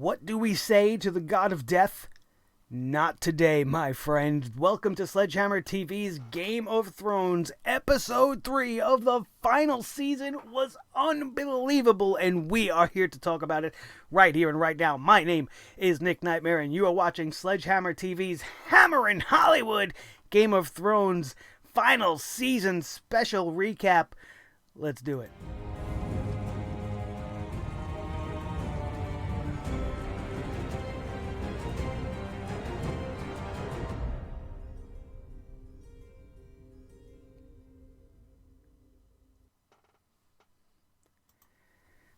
What do we say to the god of death? Not today, my friend. Welcome to Sledgehammer TV's Game of Thrones. Episode 3 of the final season was unbelievable, and we are here to talk about it right here and right now. My name is Nick Nightmare, and you are watching Sledgehammer TV's Hammerin' Hollywood Game of Thrones final season special recap. Let's do it.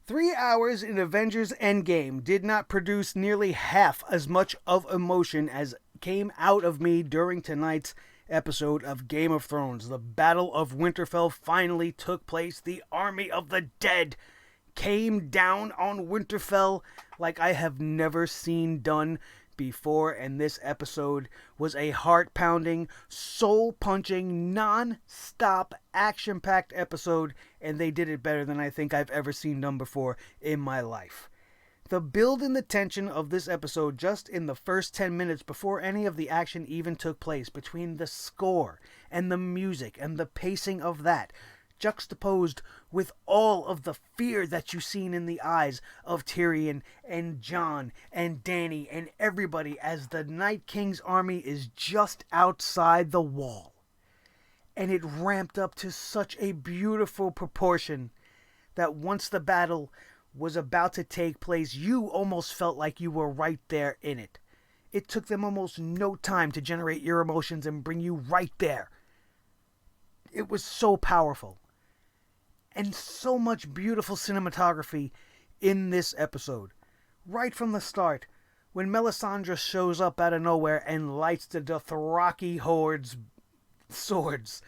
3 hours in Avengers Endgame did not produce nearly half as much of emotion as came out of me during tonight's episode of Game of Thrones. The Battle of Winterfell finally took place. The army of the dead came down on Winterfell like I have never seen done before, and this episode was a heart-pounding, soul-punching, non-stop, action-packed episode, and they did it better than I think I've ever seen done before in my life. The build and the tension of this episode just in the first 10 minutes before any of the action even took place, between the score and the music and the pacing of that, juxtaposed with all of the fear that you've seen in the eyes of Tyrion and Jon and Dany and everybody as the Night King's army is just outside the wall. And it ramped up to such a beautiful proportion that once the battle was about to take place, you almost felt like you were right there in it. It took them almost no time to generate your emotions and bring you right there. It was so powerful. And so much beautiful cinematography in this episode. Right from the start, when Melisandre shows up out of nowhere and lights the Dothraki horde's swords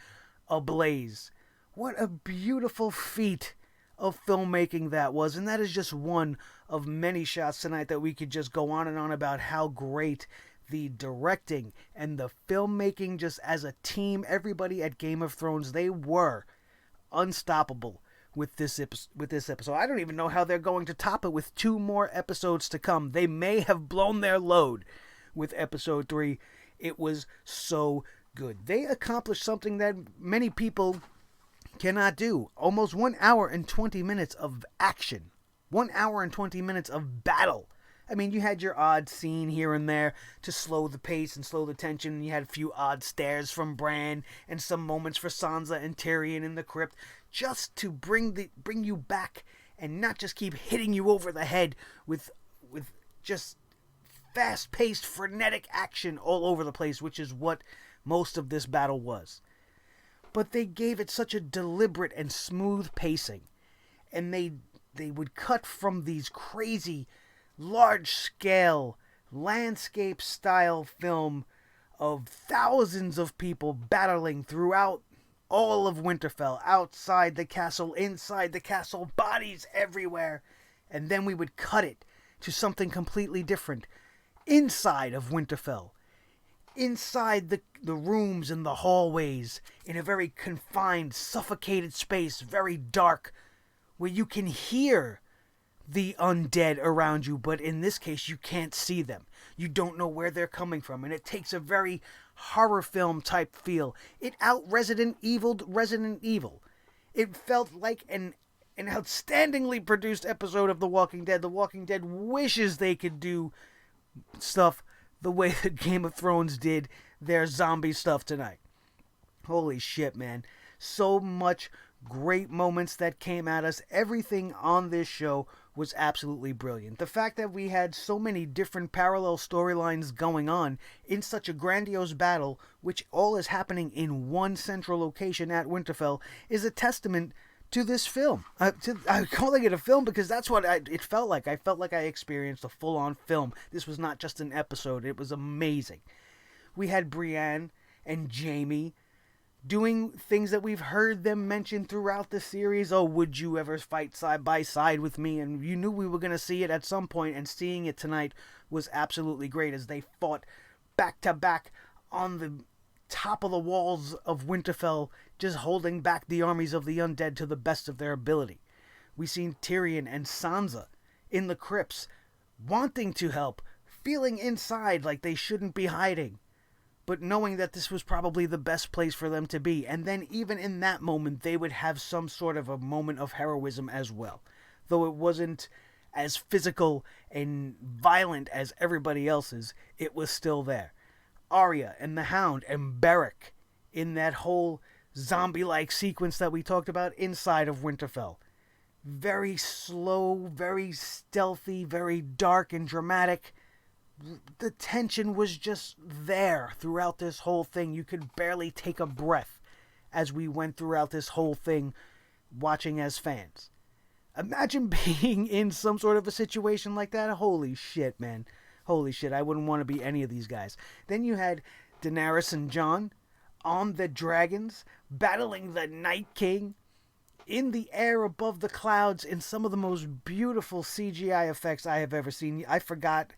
ablaze. What a beautiful feat of filmmaking that was. And that is just one of many shots tonight that we could just go on and on about how great the directing and the filmmaking, just as a team, everybody at Game of Thrones, they were unstoppable with this episode. I don't even know how they're going to top it with 2 more episodes to come. They may have blown their load with episode 3. It was so good. They accomplished something that many people cannot do. Almost 1 hour and 20 minutes of action. 1 hour and 20 minutes of battle. I mean, you had your odd scene here and there to slow the pace and slow the tension. You had a few odd stares from Bran and some moments for Sansa and Tyrion in the crypt, just to bring you back and not just keep hitting you over the head with just fast-paced, frenetic action all over the place, which is what most of this battle was. But they gave it such a deliberate and smooth pacing, and they would cut from these crazy, large-scale, landscape-style film of thousands of people battling throughout all of Winterfell, outside the castle, inside the castle, bodies everywhere, and then we would cut it to something completely different, inside of Winterfell, inside the rooms and the hallways, in a very confined, suffocated space, very dark, where you can hear the undead around you, but in this case you can't see them. You don't know where they're coming from, and it takes a very horror film type feel. It out-Resident Evil'd Resident Evil. It felt like an outstandingly produced episode of The Walking Dead. The Walking Dead wishes they could do stuff the way that Game of Thrones did their zombie stuff tonight. Holy shit, man. So much great moments that came at us. Everything on this show was absolutely brilliant. The fact that we had so many different parallel storylines going on in such a grandiose battle, which all is happening in one central location at Winterfell, is a testament to this film. I'm calling it a film because that's what it felt like. I felt like I experienced a full-on film. This was not just an episode. It was amazing. We had Brienne and Jaime doing things that we've heard them mention throughout the series. Oh, would you ever fight side by side with me? And you knew we were going to see it at some point, and seeing it tonight was absolutely great as they fought back to back on the top of the walls of Winterfell, just holding back the armies of the undead to the best of their ability. We seen Tyrion and Sansa in the crypts wanting to help, feeling inside like they shouldn't be hiding, but knowing that this was probably the best place for them to be. And then even in that moment, they would have some sort of a moment of heroism as well. Though it wasn't as physical and violent as everybody else's, it was still there. Arya and the Hound and Beric in that whole zombie-like sequence that we talked about inside of Winterfell. Very slow, very stealthy, very dark and dramatic. The tension was just there throughout this whole thing. You could barely take a breath as we went throughout this whole thing watching as fans. Imagine being in some sort of a situation like that. Holy shit, man. Holy shit, I wouldn't want to be any of these guys. Then you had Daenerys and Jon on the dragons, battling the Night King, in the air above the clouds, in some of the most beautiful CGI effects I have ever seen. I forgot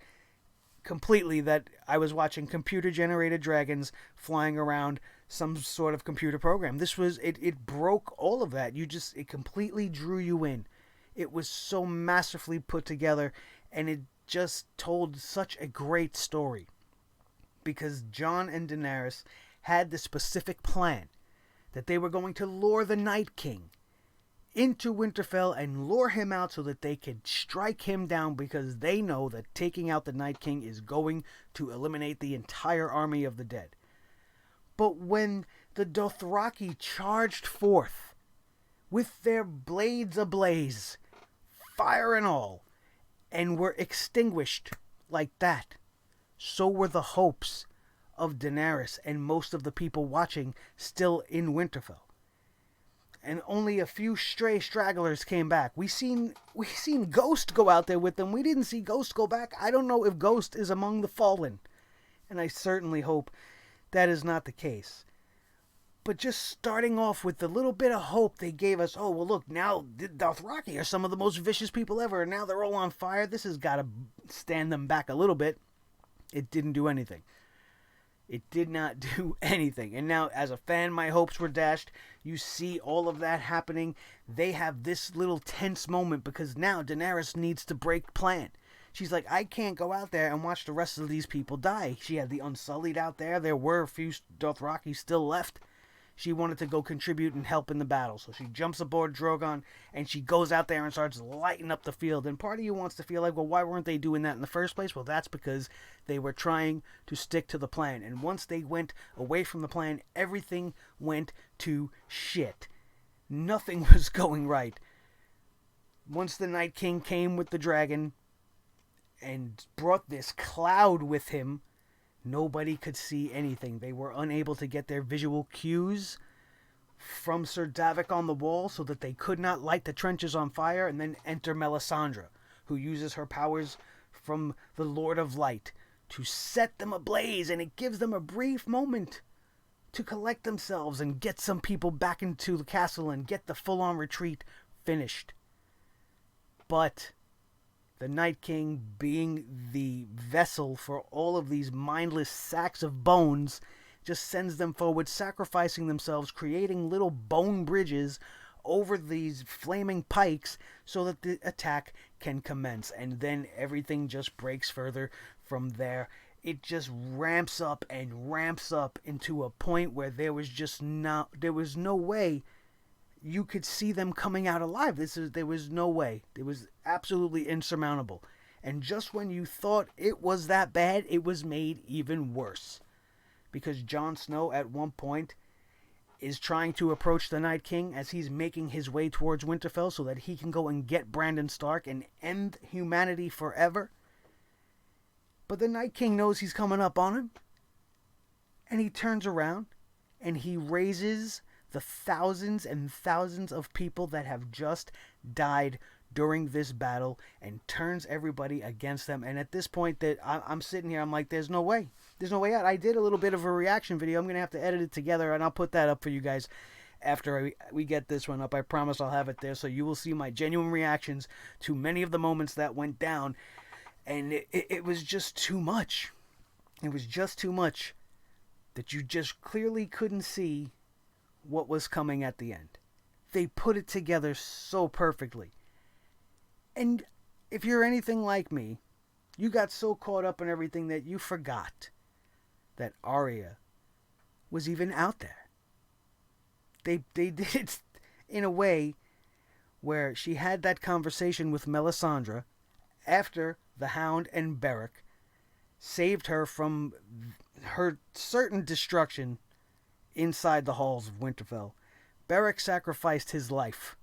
completely that I was watching computer-generated dragons flying around some sort of computer program. It broke all of that. It completely drew you in. It was so masterfully put together, and it just told such a great story. Because Jon and Daenerys had the specific plan that they were going to lure the Night King into Winterfell and lure him out so that they could strike him down, because they know that taking out the Night King is going to eliminate the entire army of the dead. But when the Dothraki charged forth with their blades ablaze, fire and all, and were extinguished like that, so were the hopes of Daenerys and most of the people watching still in Winterfell. And only a few stray stragglers came back. We seen Ghost go out there with them. We didn't see Ghost go back. I don't know if Ghost is among the fallen, and I certainly hope that is not the case. But just starting off with the little bit of hope they gave us. Oh, well, look, now the Dothraki are some of the most vicious people ever, and now they're all on fire. This has got to stand them back a little bit. It didn't do anything. It did not do anything. And now, as a fan, my hopes were dashed. You see all of that happening. They have this little tense moment because now Daenerys needs to break plan. She's like, I can't go out there and watch the rest of these people die. She had the Unsullied out there. There were a few Dothraki still left. She wanted to go contribute and help in the battle. So she jumps aboard Drogon and she goes out there and starts lighting up the field. And part of you wants to feel like, well, why weren't they doing that in the first place? Well, that's because they were trying to stick to the plan. And once they went away from the plan, everything went to shit. Nothing was going right. Once the Night King came with the dragon and brought this cloud with him, nobody could see anything. They were unable to get their visual cues from Sir Davik on the wall so that they could not light the trenches on fire. And then enter Melisandre, who uses her powers from the Lord of Light to set them ablaze, and it gives them a brief moment to collect themselves and get some people back into the castle and get the full-on retreat finished. But the Night King, being the vessel for all of these mindless sacks of bones, just sends them forward, sacrificing themselves, creating little bone bridges over these flaming pikes so that the attack can commence. And then everything just breaks further from there. It just ramps up and ramps up into a point where there was no way you could see them coming out alive. There was no way. It was absolutely insurmountable. And just when you thought it was that bad, it was made even worse. Because Jon Snow at one point is trying to approach the Night King as he's making his way towards Winterfell so that he can go and get Brandon Stark and end humanity forever. But the Night King knows he's coming up on him. And he turns around and he raises the thousands and thousands of people that have just died during this battle and turns everybody against them. And at this point, that I'm sitting here, I'm like, there's no way. There's no way out. I did a little bit of a reaction video. I'm going to have to edit it together, and I'll put that up for you guys after we get this one up. I promise I'll have it there, so you will see my genuine reactions to many of the moments that went down. And it was just too much. It was just too much that you just clearly couldn't see what was coming at the end. They put it together so perfectly. And if you're anything like me, You got so caught up in everything that you forgot that Arya was even out there. They did it in a way where she had that conversation with Melisandre after the Hound and Beric saved her from her certain destruction inside the halls of Winterfell. Beric sacrificed his life.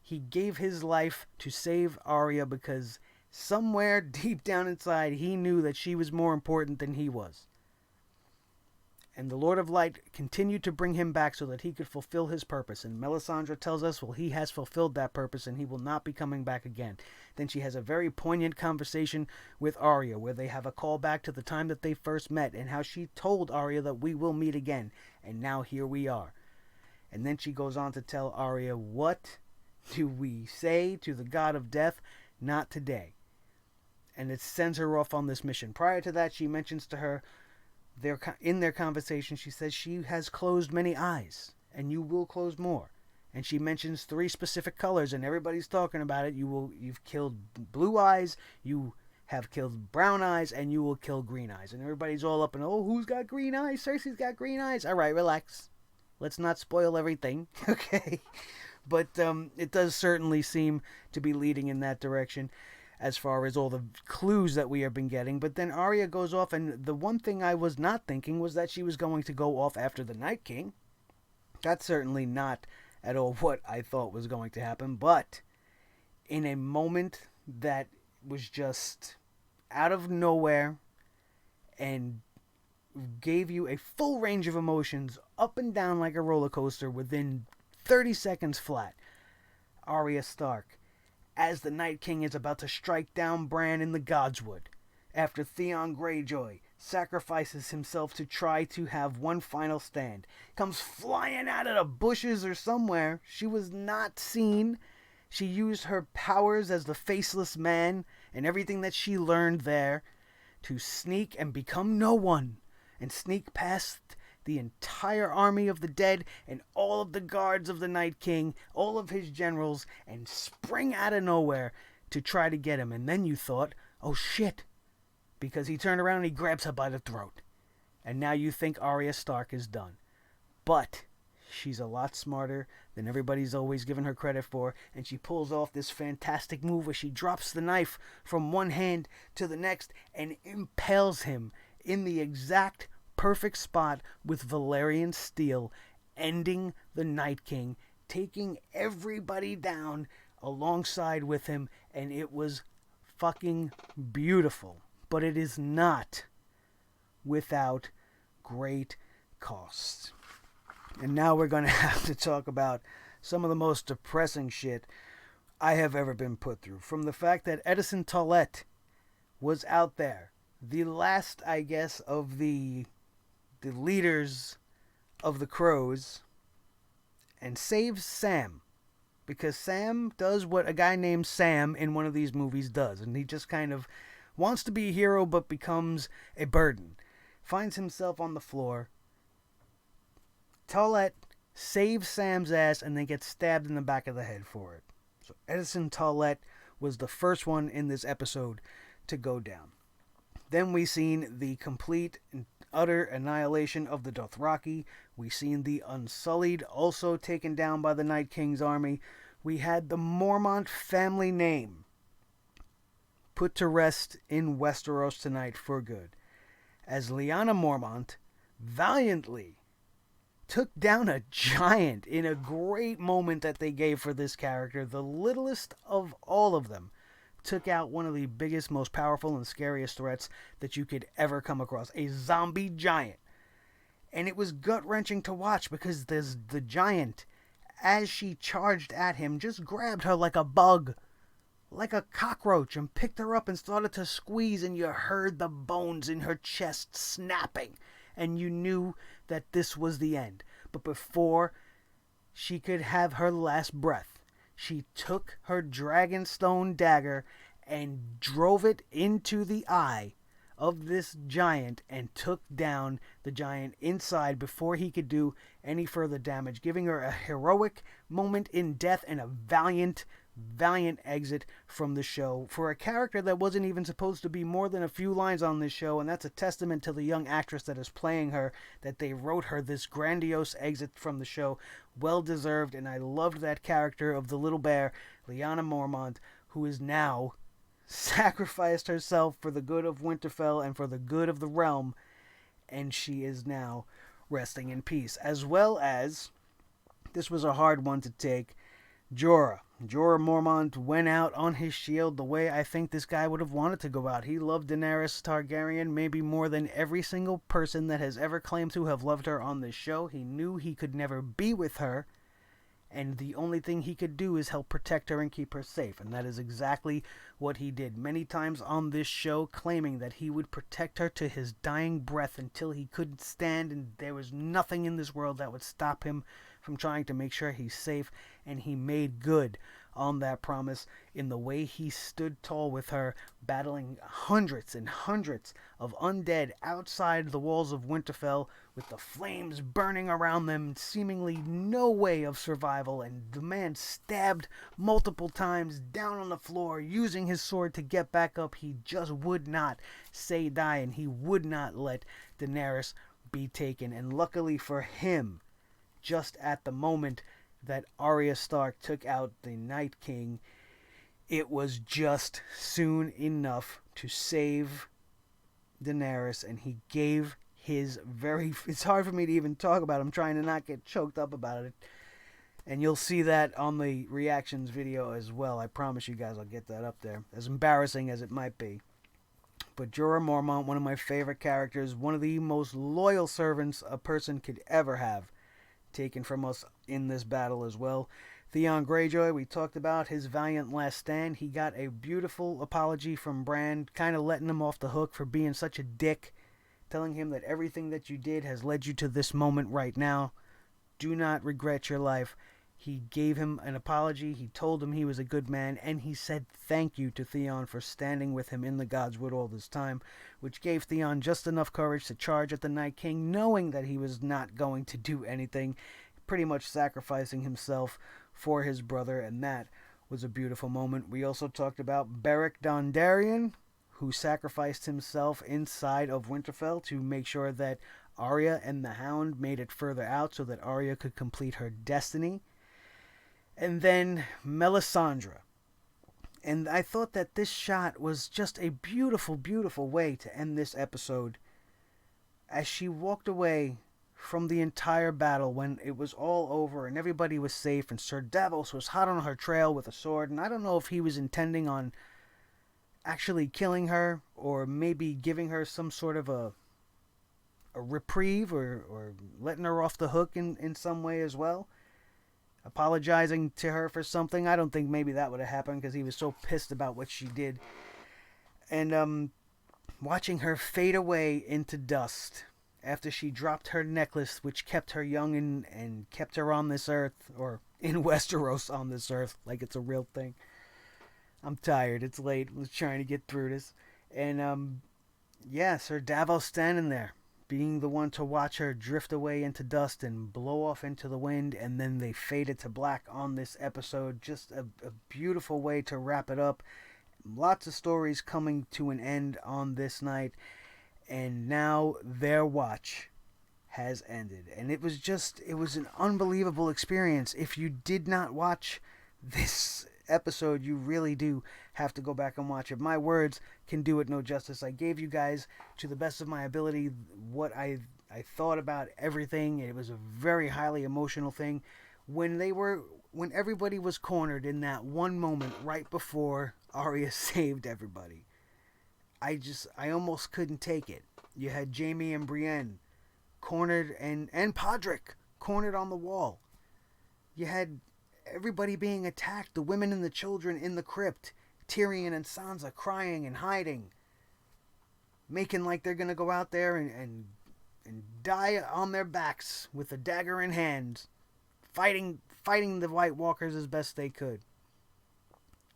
He gave his life to save Arya because somewhere deep down inside he knew that she was more important than he was. And the Lord of Light continued to bring him back so that he could fulfill his purpose. And Melisandre tells us, well, he has fulfilled that purpose and he will not be coming back again. Then she has a very poignant conversation with Arya where they have a call back to the time that they first met and how she told Arya that we will meet again. And now here we are. And then she goes on to tell Arya, what do we say to the god of death? Not today. And it sends her off on this mission. Prior to that, she mentions to her, in their conversation, she says she has closed many eyes, and you will close more. And she mentions 3 specific colors, and everybody's talking about it. You've killed blue eyes, you have killed brown eyes, and you will kill green eyes. And everybody's all up and, oh, who's got green eyes? Cersei's got green eyes. All right, relax. Let's not spoil everything, okay? But it does certainly seem to be leading in that direction as far as all the clues that we have been getting. But then Arya goes off, and the one thing I was not thinking was that she was going to go off after the Night King. That's certainly not at all what I thought was going to happen. But in a moment that was just out of nowhere and gave you a full range of emotions up and down like a roller coaster within 30 seconds flat, Arya Stark, as the Night King is about to strike down Bran in the Godswood, after Theon Greyjoy sacrifices himself to try to have one final stand, comes flying out of the bushes or somewhere. She was not seen. She used her powers as the Faceless Man and everything that she learned there to sneak and become no one, and sneak past the entire army of the dead and all of the guards of the Night King, all of his generals, and spring out of nowhere to try to get him. And then you thought, oh shit, because he turned around and he grabs her by the throat. And now you think Arya Stark is done. But she's a lot smarter than everybody's always given her credit for, and she pulls off this fantastic move where she drops the knife from one hand to the next and impales him in the exact perfect spot with Valyrian steel, ending the Night King, taking everybody down alongside with him, and it was fucking beautiful. But it is not without great cost. And now we're going to have to talk about some of the most depressing shit I have ever been put through. From the fact that Edison Tollett was out there, the last, I guess, of the leaders of the Crows, and saves Sam. Because Sam does what a guy named Sam in one of these movies does. And he just kind of wants to be a hero but becomes a burden. Finds himself on the floor. Tollett saves Sam's ass and then gets stabbed in the back of the head for it. So Edison Tollett was the first one in this episode to go down. Then we seen the complete and utter annihilation of the Dothraki. We seen the Unsullied also taken down by the Night King's army. We had the Mormont family name put to rest in Westeros tonight for good, as Lyanna Mormont valiantly took down a giant in a great moment that they gave for this character. The littlest of all of them took out one of the biggest, most powerful, and scariest threats that you could ever come across. A zombie giant. And it was gut-wrenching to watch because the giant, as she charged at him, just grabbed her like a bug, like a cockroach, and picked her up and started to squeeze, and you heard the bones in her chest snapping, and you knew that this was the end. But before she could have her last breath, she took her Dragonstone dagger and drove it into the eye of this giant and took down the giant inside before he could do any further damage, giving her a heroic moment in death and a valiant valiant exit from the show for a character that wasn't even supposed to be more than a few lines on this show, and that's a testament to the young actress that is playing her, that they wrote her this grandiose exit from the show. Well deserved, and I loved that character of the little bear, Lyanna Mormont, who is now sacrificed herself for the good of Winterfell and for the good of the realm, and she is now resting in peace. As well as, this was a hard one to take, Jorah. Jorah Mormont went out on his shield the way I think this guy would have wanted to go out. He loved Daenerys Targaryen maybe more than every single person that has ever claimed to have loved her on this show. He knew he could never be with her, and the only thing he could do is help protect her and keep her safe, and that is exactly what he did many times on this show, claiming that he would protect her to his dying breath until he couldn't stand, and there was nothing in this world that would stop him from trying to make sure he's safe, and he made good on that promise in the way he stood tall with her, battling hundreds and hundreds of undead outside the walls of Winterfell with the flames burning around them, seemingly no way of survival, and the man stabbed multiple times down on the floor, using his sword to get back up. He just would not say die, and he would not let Daenerys be taken. And luckily for him, just at the moment that Arya Stark took out the Night King, it was just soon enough to save Daenerys, and he gave his very... It's hard for me to even talk about it. I'm trying to not get choked up about it. And you'll see that on the reactions video as well. I promise you guys I'll get that up there, as embarrassing as it might be. But Jorah Mormont, one of my favorite characters, one of the most loyal servants a person could ever have, taken from us in this battle as well. Theon Greyjoy, we talked about his valiant last stand. He got a beautiful apology from Bran, kind of letting him off the hook for being such a dick, telling him that everything that you did has led you to this moment right now. Do not regret your life. He gave him an apology, he told him he was a good man, and he said thank you to Theon for standing with him in the Godswood all this time, which gave Theon just enough courage to charge at the Night King, knowing that he was not going to do anything, pretty much sacrificing himself for his brother, and that was a beautiful moment. We also talked about Beric Dondarrion, who sacrificed himself inside of Winterfell to make sure that Arya and the Hound made it further out so that Arya could complete her destiny. And then Melisandre. And I thought that this shot was just a beautiful, beautiful way to end this episode. As she walked away from the entire battle when it was all over and everybody was safe and Sir Davos was hot on her trail with a sword. And I don't know if he was intending on actually killing her or maybe giving her some sort of a reprieve or letting her off the hook in some way as well. Apologizing to her for something. I don't think maybe that would have happened because he was so pissed about what she did. And watching her fade away into dust after she dropped her necklace, which kept her young and kept her on this earth, or in Westeros on this earth, like it's a real thing. I'm tired. It's late. I was trying to get through this. And yeah, Sir Davos standing there, being the one to watch her drift away into dust and blow off into the wind, and then they faded to black on this episode. Just a beautiful way to wrap it up. Lots of stories coming to an end on this night, and now their watch has ended. And it was an unbelievable experience. If you did not watch this episode, you really do have to go back and watch it. My words can do it no justice. I gave you guys, to the best of my ability, what I thought about everything. It was a very highly emotional thing. When everybody was cornered in that one moment right before Arya saved everybody, I almost couldn't take it. You had Jaime and Brienne cornered, and Podrick cornered on the wall. You had everybody being attacked, the women and the children in the crypt, Tyrion and Sansa crying and hiding, making like they're going to go out there and die on their backs with a dagger in hand, fighting the White Walkers as best they could.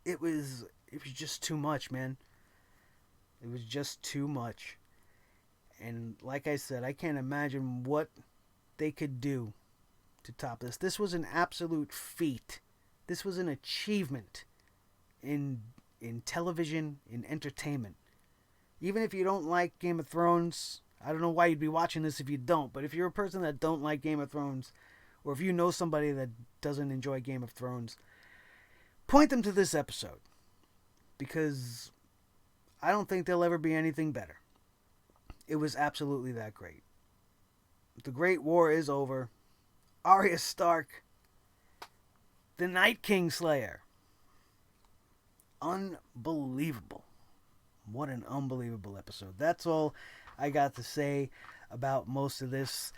It was just too much, man. It was just too much. And like I said, I can't imagine what they could do to top this. This was an absolute feat. This was an achievement in television, in entertainment. Even if you don't like Game of Thrones, I don't know why you'd be watching this if you don't, but if you're a person that don't like Game of Thrones, or if you know somebody that doesn't enjoy Game of Thrones, point them to this episode. Because I don't think there'll ever be anything better. It was absolutely that great. The Great War is over. Arya Stark, the Night King Slayer. Unbelievable. What an unbelievable episode. That's all I got to say about most of this.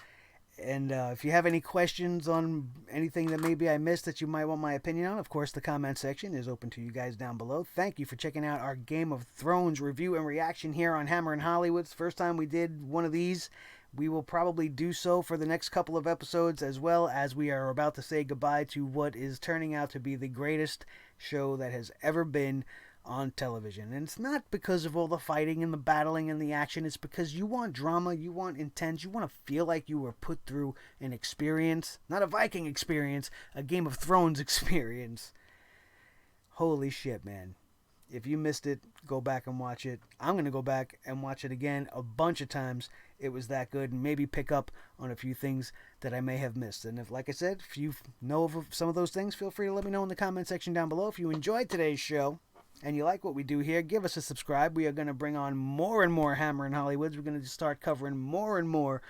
And if you have any questions on anything that maybe I missed that you might want my opinion on, of course, the comment section is open to you guys down below. Thank you for checking out our Game of Thrones review and reaction here on Hammer and Hollywood. It's the first time we did one of these. We will probably do so for the next couple of episodes, as well as we are about to say goodbye to what is turning out to be the greatest show that has ever been on television. And it's not because of all the fighting and the battling and the action. It's because you want drama, you want intense, you want to feel like you were put through an experience. Not a Viking experience, a Game of Thrones experience. Holy shit, man. If you missed it, go back and watch it. I'm going to go back and watch it again a bunch of times. It was that good, and maybe pick up on a few things that I may have missed. And if, like I said, if you know of some of those things, feel free to let me know in the comment section down below. If you enjoyed today's show and you like what we do here, give us a subscribe. We are going to bring on more and more Hammer and Hollywoods. We're going to start covering more and more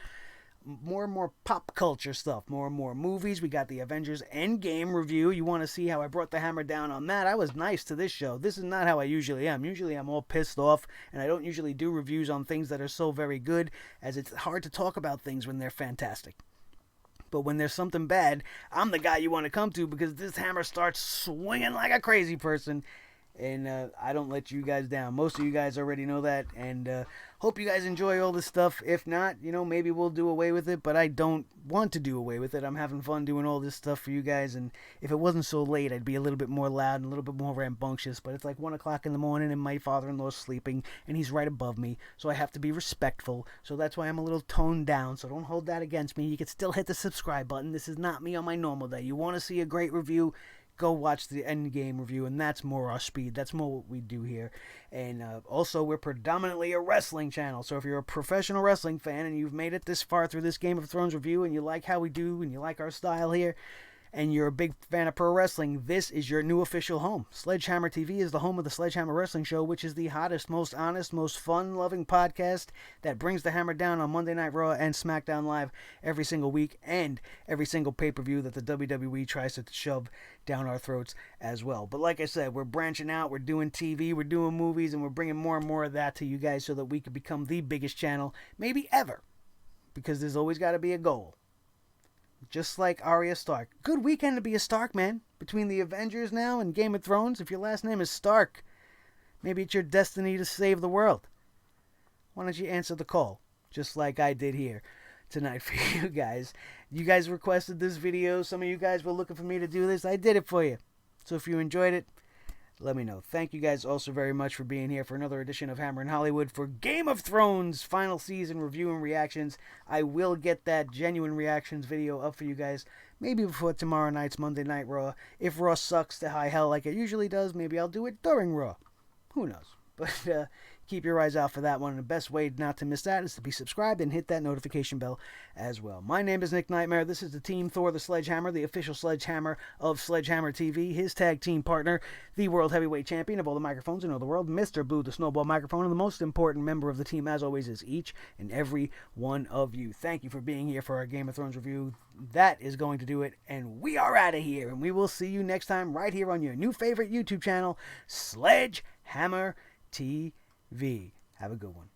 pop culture stuff, more and more movies. We got the Avengers Endgame review. You want to see how I brought the hammer down on that? I was nice to this show. This is not how I usually am. Usually I'm all pissed off, and I don't usually do reviews on things that are so very good, as it's hard to talk about things when they're fantastic. But when there's something bad, I'm the guy you want to come to, because this hammer starts swinging like a crazy person. And I don't let you guys down. Most of you guys already know that. And hope you guys enjoy all this stuff. If not, maybe we'll do away with it. But I don't want to do away with it. I'm having fun doing all this stuff for you guys. And if it wasn't so late, I'd be a little bit more loud and a little bit more rambunctious. But it's like 1 o'clock in the morning and my father-in-law's sleeping. And he's right above me. So I have to be respectful. So that's why I'm a little toned down. So don't hold that against me. You can still hit the subscribe button. This is not me on my normal day. You want to see a great review? Go watch the Endgame review, and that's more our speed. That's more what we do here. And also, we're predominantly a wrestling channel, so if you're a professional wrestling fan and you've made it this far through this Game of Thrones review and you like how we do and you like our style here, and you're a big fan of pro wrestling, this is your new official home. Sledgehammer TV is the home of the Sledgehammer Wrestling Show, which is the hottest, most honest, most fun-loving podcast that brings the hammer down on Monday Night Raw and SmackDown Live every single week, and every single pay-per-view that the WWE tries to shove down our throats as well. But like I said, we're branching out, we're doing TV, we're doing movies, and we're bringing more and more of that to you guys so that we can become the biggest channel, maybe ever, because there's always got to be a goal. Just like Arya Stark. Good weekend to be a Stark, man. Between the Avengers now and Game of Thrones, if your last name is Stark, maybe it's your destiny to save the world. Why don't you answer the call, just like I did here tonight for you guys. You guys requested this video. Some of you guys were looking for me to do this. I did it for you. So if you enjoyed it, let me know. Thank you guys also very much for being here for another edition of Hammer and Hollywood for Game of Thrones final season review and reactions. I will get that genuine reactions video up for you guys maybe before tomorrow night's Monday Night Raw. If Raw sucks to high hell like it usually does, maybe I'll do it during Raw. Who knows? But keep your eyes out for that one. And the best way not to miss that is to be subscribed and hit that notification bell as well. My name is Nick Nightmare. This is the Team Thor the Sledgehammer, the official Sledgehammer of Sledgehammer TV. His tag team partner, the World Heavyweight Champion of all the microphones in all the world, Mr. Blue the Snowball Microphone. And the most important member of the team, as always, is each and every one of you. Thank you for being here for our Game of Thrones review. That is going to do it. And we are out of here. And we will see you next time right here on your new favorite YouTube channel, Sledgehammer TV. Have a good one.